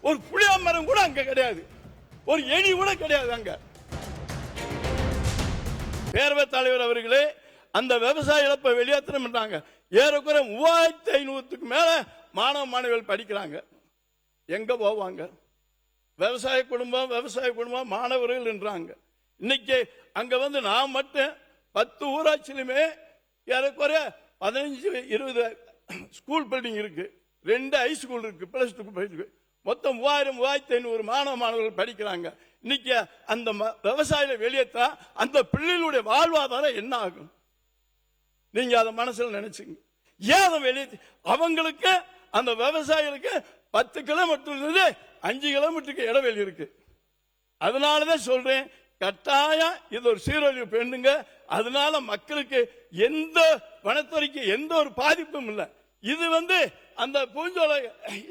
ஒரு புளிய மரம் கூட அங்க கிடையாது, ஒரு எலி கூட கிடையாது அங்க. பேரவைத் தலைவர் அவர்களே, அந்த விவசாய இழப்பை வெளியேற்றணும்ன்றாங்க. ஏறக்குறைய 3500க்கு மேல மாணவ மாணவிகள் படிக்கிறாங்க. எங்க போவாங்க? விவசாய குடும்பம் மாணவர்கள் என்றாங்க. இன்னைக்கு அங்க வந்து நான் மட்டும் 10 ஊராட்சியிலுமே ஏறக்குறைய 15-20 ஸ்கூல் பில்டிங் இருக்கு, 2 ஹை ஸ்கூல் இருக்கு, பிளஸ் 2 இருக்கு. மொத்தம் 3500 மாணவர்கள் படிக்கிறாங்க. இன்னைக்கு அந்த விவசாயில வெளியேற்றா அந்த பிள்ளைகளுடைய வாழ்வாதாரம் என்ன ஆகும்? நீங்க அதை மனசுல நினைச்சுங்க. ஏன் அதை வெளியேற்றி அவங்களுக்கு அந்த விவசாயிகளுக்கு 10 கிலோமீட்டர் 5 கிலோமீட்டருக்கு இடைவெளி இருக்கு. அதனாலதான் சொல்றேன், கட்டாயம் இது ஒரு சீரழிவு பெண்ணுங்க. அதனால மக்களுக்கு எந்த வனத்துறைக்கு எந்த ஒரு பாதிப்பும் இல்லை. இது வந்து அந்த பூஞ்சோலை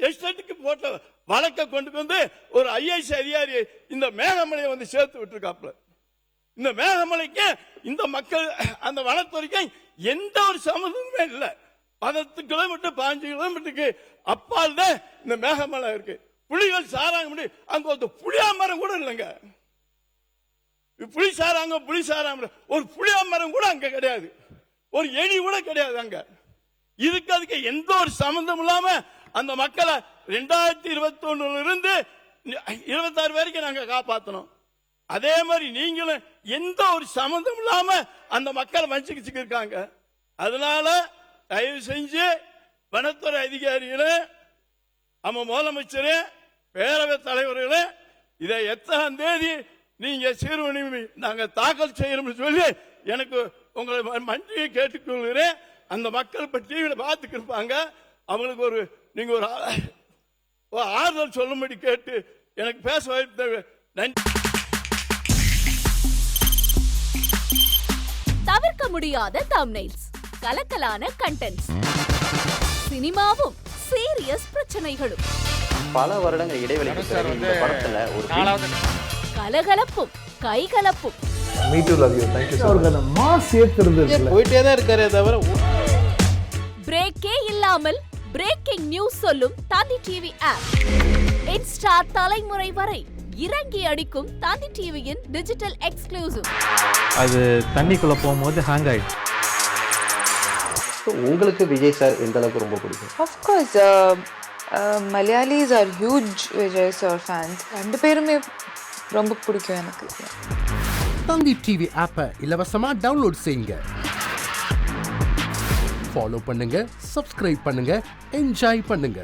எஸ்டேட்டுக்கு போட்ட வழக்கை கொண்டு வந்து ஒரு ஐஏஎஸ் அதிகாரி இந்த மேகமலையை வந்து சேர்த்து விட்டுருக்காப்ல. இந்த மேகமலைக்கு இந்த மக்கள் அந்த வனத்துறைக்கு எந்த ஒரு சம்மந்தமுமே இல்லை. 10 கிலோமீட்டர் 15 கிலோமீட்டருக்கு அப்பால் தான் இந்த மேகமலை இருக்கு. புலிகள் சாராங்க முடியும், அங்க ஒரு புளியா மரம் கூட இல்லைங்க. புலி சாராங்க ஒரு புளியா மரம் கூட அங்க கிடையாது, ஒரு எலி கூட கிடையாது அங்க. அதுக்கு எந்த ஒரு சம்பந்தம் இல்லாம அந்த மக்களை 2021 இருந்து 26 வரைக்கும் நாங்க காப்பாற்றணும். அதே மாதிரி நீங்களும் எந்த ஒரு சம்பந்தம் இல்லாம அந்த மக்களை வஞ்சிக்கிட்டு இருக்காங்க. அதனால தயவு செஞ்சு வனத்துறை அதிகாரிகளே, நம்ம முதலமைச்சரே, பேரவைத் தலைவர்களே, இதை எத்தனாம் தேதி நீங்க சீர்வணிமை நாங்க தாக்கல் செய்யணும்னு சொல்லி எனக்கு உங்களை மன்றியை கேட்டுக்கொள்கிறேன். அந்த மக்கள் இப்ப டிவியில பார்த்துட்டு இருப்பாங்க, அவங்களுக்கு ஒரு நீங்க ஒரு ஆறுதல் சொல்லும்படி கேட்டு எனக்கு பேச வாய்ப்பு நன்றி. தவிர்க்க முடியாத தம்ப்நெயில்ஸ், கலக்கலான கண்டென்ட்ஸ், சினிமாவும் சீரியஸ் பிரச்சனைகளும், பல வருடங்கள் இடைவெளிக்கு பிறகு இந்த படத்துல ஒரு கலகலப்பும் கைகலப்பும், Me too, love you. Thank you so much. அவருக்கு மாஸ் ஏத்துறது இல்ல, போயிட்டே தான் இருக்காரே தவிர பிரேக்கே இல்லாமல் பிரேக்கிங் நியூஸ் சொல்லும் தந்தி டிவி ஆப். இன்ஸ்டா தலைமுறை வரை இறங்கி அடிக்கும் தந்தி டிவியின் டிஜிட்டல் எக்ஸ்க்ளூசிவ். அது தண்ணிக்குள்ள போகும்போது ஹேங் ஆயிடுச்சு. உங்களுக்கு விஜய் சார் எந்த அளவுக்கு ரொம்ப பிடிக்கும்? Of course, Malayalis are huge Vijay sir fans. ரெண்டு பேருமே ரொம்ப பிடிக்கும் எனக்கு. தந்தி டிவி ஆப்பை இலவசமா டவுன்லோட் செய்யுங்க, ஃபாலோ பண்ணுங்க, சப்ஸ்கிரைப் பண்ணுங்க, என்ஜாய் பண்ணுங்க.